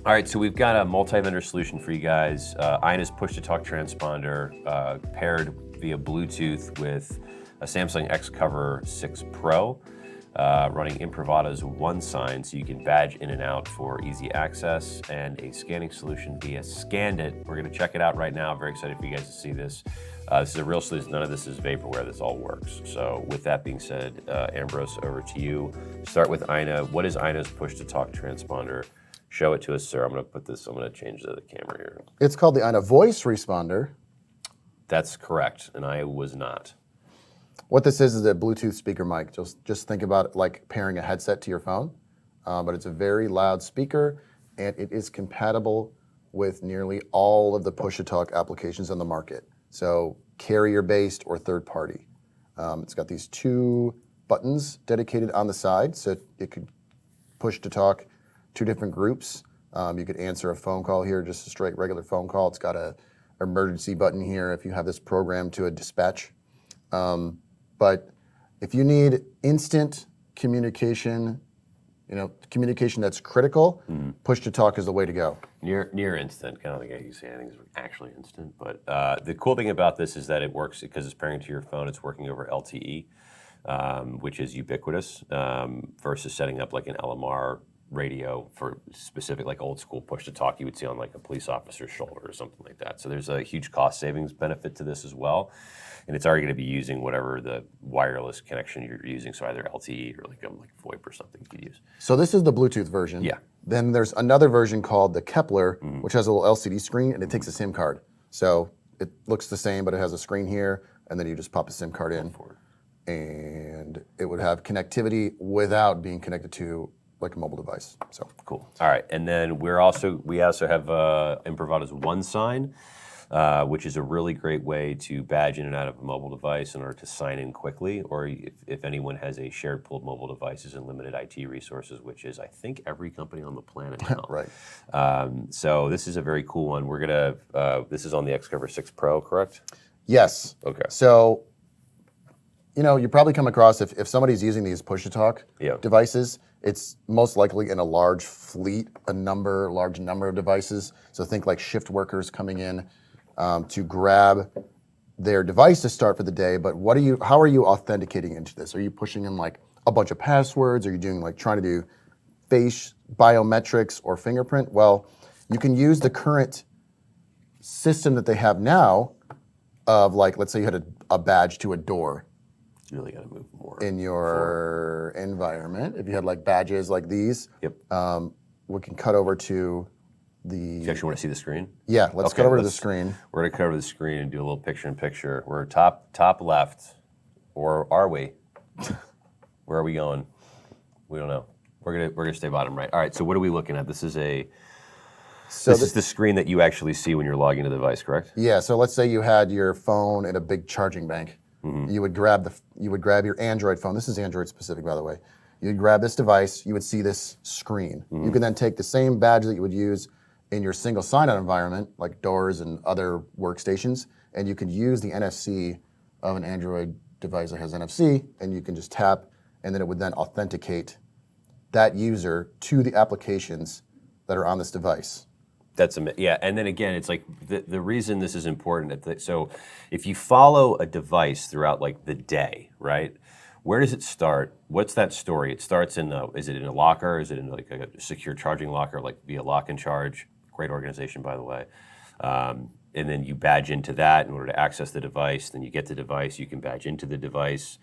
All right, so we've got a multi-vendor solution for you guys. Aina's push-to-talk transponder paired via Bluetooth with a Samsung XCover 6 Pro, running Imprivata's OneSign, so you can badge in and out for easy access, and a scanning solution via Scandit. We're going to check it out right now. Very excited for you guys to see this. This is a real solution. None of this is vaporware. This all works. So with that being said, Ambrose, over to you. Start with Aina. What is Aina's push-to-talk transponder? Show it to us, sir. I'm going to change the camera here. It's called the Aina Voice Responder. That's correct, and I was not. What this is a Bluetooth speaker mic. Just think about it like pairing a headset to your phone, but it's a very loud speaker, and it is compatible with nearly all of the push-to-talk applications on the market. So carrier-based or third-party. It's got these 2 buttons dedicated on the side, so it could push-to-talk 2 different groups. You could answer a phone call here, just a straight regular phone call. It's got an emergency button here if you have this programmed to a dispatch. But if you need instant communication, communication that's critical, push-to-talk is the way to go. Near instant. I don't think I can say anything's actually instant, but the cool thing about this is that it works because it's pairing to your phone. It's working over LTE, which is ubiquitous, versus setting up like an LMR radio for specific, like old school push to talk you would see on like a police officer's shoulder or something like that. So there's a huge cost savings benefit to this as well. And it's already going to be using whatever the wireless connection you're using, so either LTE or like VoIP or something you could use. So this is the Bluetooth version. Yeah. Then there's another version called the Kepler, which has a little LCD screen, and it takes a SIM card. So it looks the same, but it has a screen here, and then you just pop a SIM card in. And it would have connectivity without being connected to like a mobile device. So cool. All right, and then we also have Imprivata's OneSign, which is a really great way to badge in and out of a mobile device in order to sign in quickly, or if anyone has a shared pool of mobile devices and limited IT resources, which is, I think, every company on the planet now. Right. So this is a very cool one. We're gonna, this is on the XCover 6 Pro, correct? Yes. Okay. So, you probably come across, if somebody's using these push-to-talk devices, it's most likely in a large fleet, large number of devices. So think like shift workers coming in to grab their device to start for the day, but how are you authenticating into this? Are you pushing in like a bunch of passwords? Are you doing trying to do face biometrics or fingerprint? Well, you can use the current system that they have now of let's say you had a badge to a door. You really got to move more in your environment. If you had badges like these, we can cut over to the... You actually want to see the screen? Yeah, let's cut over to the screen. We're going to cut over the screen and do a little picture-in-picture. We're top left, or are we? Where are we going? We don't know. We're gonna stay bottom right. All right, so what are we looking at? This is this is the screen that you actually see when you're logging into the device, correct? Yeah, so let's say you had your phone in a big charging bank. You would grab your Android phone. This is Android specific, by the way. You'd grab this device. You would see this screen. You can then take the same badge that you would use in your single sign-on environment, like doors and other workstations, and you could use the NFC of an Android device that has NFC, and you can just tap, and then it would then authenticate that user to the applications that are on this device. That's yeah, and then again, it's like the reason this is important. So, if you follow a device throughout the day, right? Where does it start? What's that story? It starts is it in a locker? Is it in a secure charging locker, via Lock and Charge? Great organization, by the way. And then you badge into that in order to access the device. Then you get the device. You can badge into the device.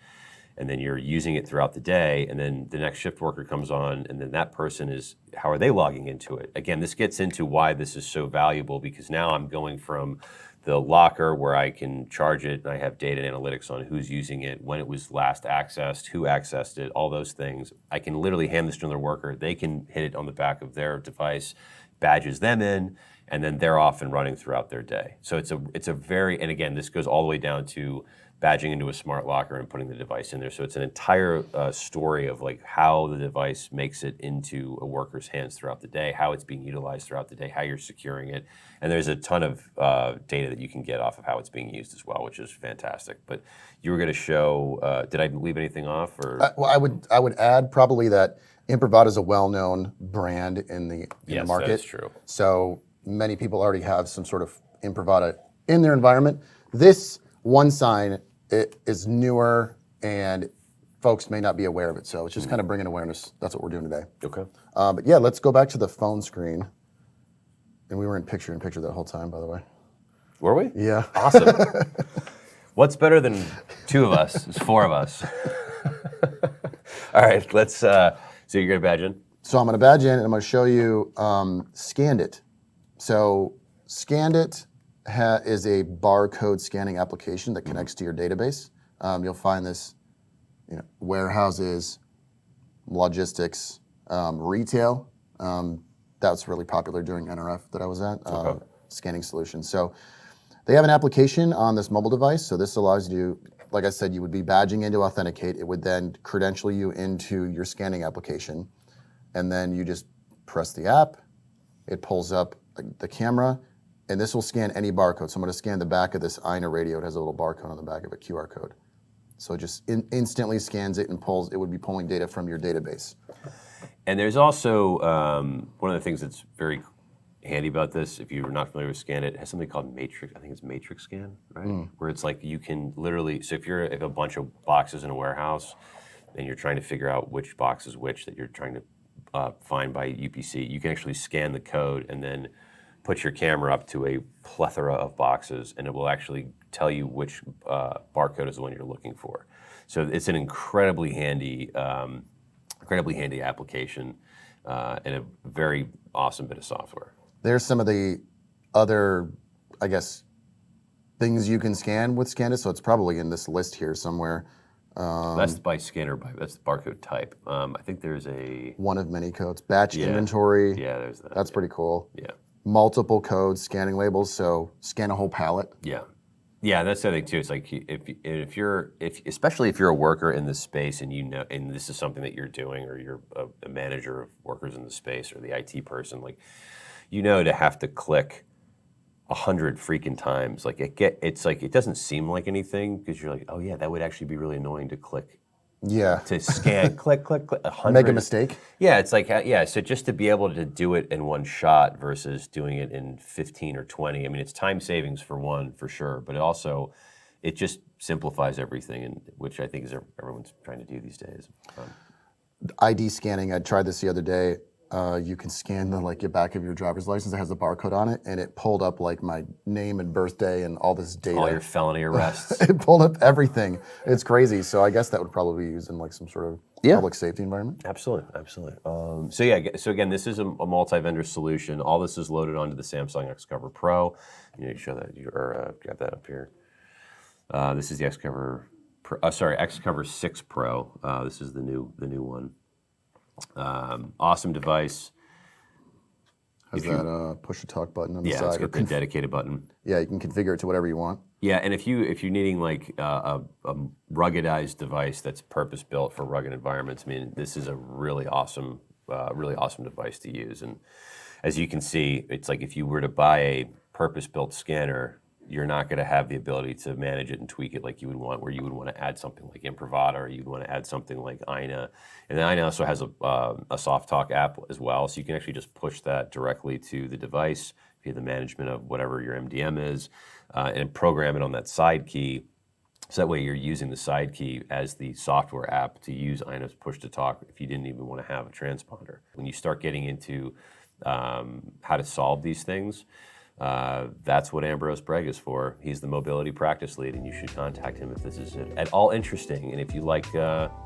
And then you're using it throughout the day, and then the next shift worker comes on, and then that person how are they logging into it? Again, this gets into why this is so valuable, because now I'm going from the locker where I can charge it, and I have data and analytics on who's using it, when it was last accessed, who accessed it, all those things. I can literally hand this to another worker. They can hit it on the back of their device, badges them in, and then they're off and running throughout their day. So it's a very, and again, this goes all the way down to badging into a smart locker and putting the device in there. So it's an entire story of how the device makes it into a worker's hands throughout the day, how it's being utilized throughout the day, how you're securing it. And there's a ton of data that you can get off of how it's being used as well, which is fantastic. But you were going to show, did I leave anything off? Or well, I would add probably that Imprivata is a well-known brand in the Yes, market. that is true. So many people already have some sort of Imprivata in their environment. This OneSign is newer, and folks may not be aware of it. So it's just kind of bringing awareness. That's what we're doing today. Okay. But yeah, let's go back to the phone screen. And we were in picture-in-picture that whole time, by the way. Were we? Yeah. Awesome. What's better than two of us? It's four of us. All right, let's, so you're gonna badge in? So I'm going to badge in and I'm going to show you Scandit. So Scandit is a barcode scanning application that connects to your database. You'll find this, warehouses, logistics, retail. That's really popular during NRF that I was at, scanning solutions. So they have an application on this mobile device. So this allows you, like I said, you would be badging in to authenticate. It would then credential you into your scanning application. And then you just press the app, it pulls up the camera, and this will scan any barcode. So I'm going to scan the back of this Aina radio. It has a little barcode on the back of a QR code. So it just instantly scans it and pulls, it would be pulling data from your database. And there's also, one of the things that's very handy about this, if you're not familiar with Scandit, it has something called Matrix, I think it's Matrix Scan, right? Where it's like you can literally, so if a bunch of boxes in a warehouse and you're trying to figure out which box is which that you're trying to find by UPC, you can actually scan the code and then put your camera up to a plethora of boxes, and it will actually tell you which barcode is the one you're looking for. So it's an incredibly handy application and a very awesome bit of software. There's some of the other, I guess, things you can scan with Scandit. So it's probably in this list here somewhere. That's by scanner, that's the barcode type. I think there's one of many codes. Batch inventory. Yeah, there's that. That's pretty cool. Yeah. Multiple codes, scanning labels. So scan a whole pallet. Yeah. Yeah, that's the other thing too. It's like especially if you're a worker in this space and and this is something that you're doing, or you're a manager of workers in the space, or the IT person, like to have to click 100 freaking times, like it's like it doesn't seem like anything because you're like, oh yeah, that would actually be really annoying to click. Yeah. To scan, click, 100. Make a mistake. Yeah, it's like so just to be able to do it in one shot versus doing it in 15 or 20. I mean, it's time savings for one, for sure, but it just simplifies everything, and which I think is everyone's trying to do these days. ID scanning. I tried this the other day. You can scan your back of your driver's license. It has a barcode on it, and it pulled up my name and birthday and all this data. All your felony arrests. It pulled up everything. It's crazy. So I guess that would probably be used in some sort of public safety environment. Absolutely. So again, this is a multi-vendor solution. All this is loaded onto the Samsung XCover Pro. You need to show that or grab that up here. This is the XCover. XCover 6 Pro. This is the new one. Awesome device. Has that push to talk button on the side? Yeah, it's got the dedicated button. Yeah, you can configure it to whatever you want. Yeah, and if you're needing a ruggedized device that's purpose built for rugged environments, I mean, this is a really awesome device to use. And as you can see, it's like if you were to buy a purpose built scanner, you're not going to have the ability to manage it and tweak it like you would want, where you would want to add something like Imprivata, or you'd want to add something like Aina. And then Aina also has a soft talk app as well, so you can actually just push that directly to the device via the management of whatever your MDM is, and program it on that side key. So that way you're using the side key as the software app to use Aina's push to talk if you didn't even want to have a transponder. When you start getting into how to solve these things, that's what Ambrose Bragg is for. He's the mobility practice lead, and you should contact him if this is at all interesting. And if you'd like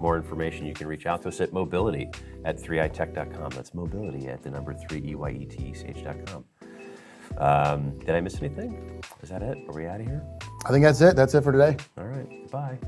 more information, you can reach out to us at mobility@3itech.com. That's mobility at the number 3EYETECH.com. Did I miss anything? Is that it? Are we out of here? I think that's it. That's it for today. All right. Bye.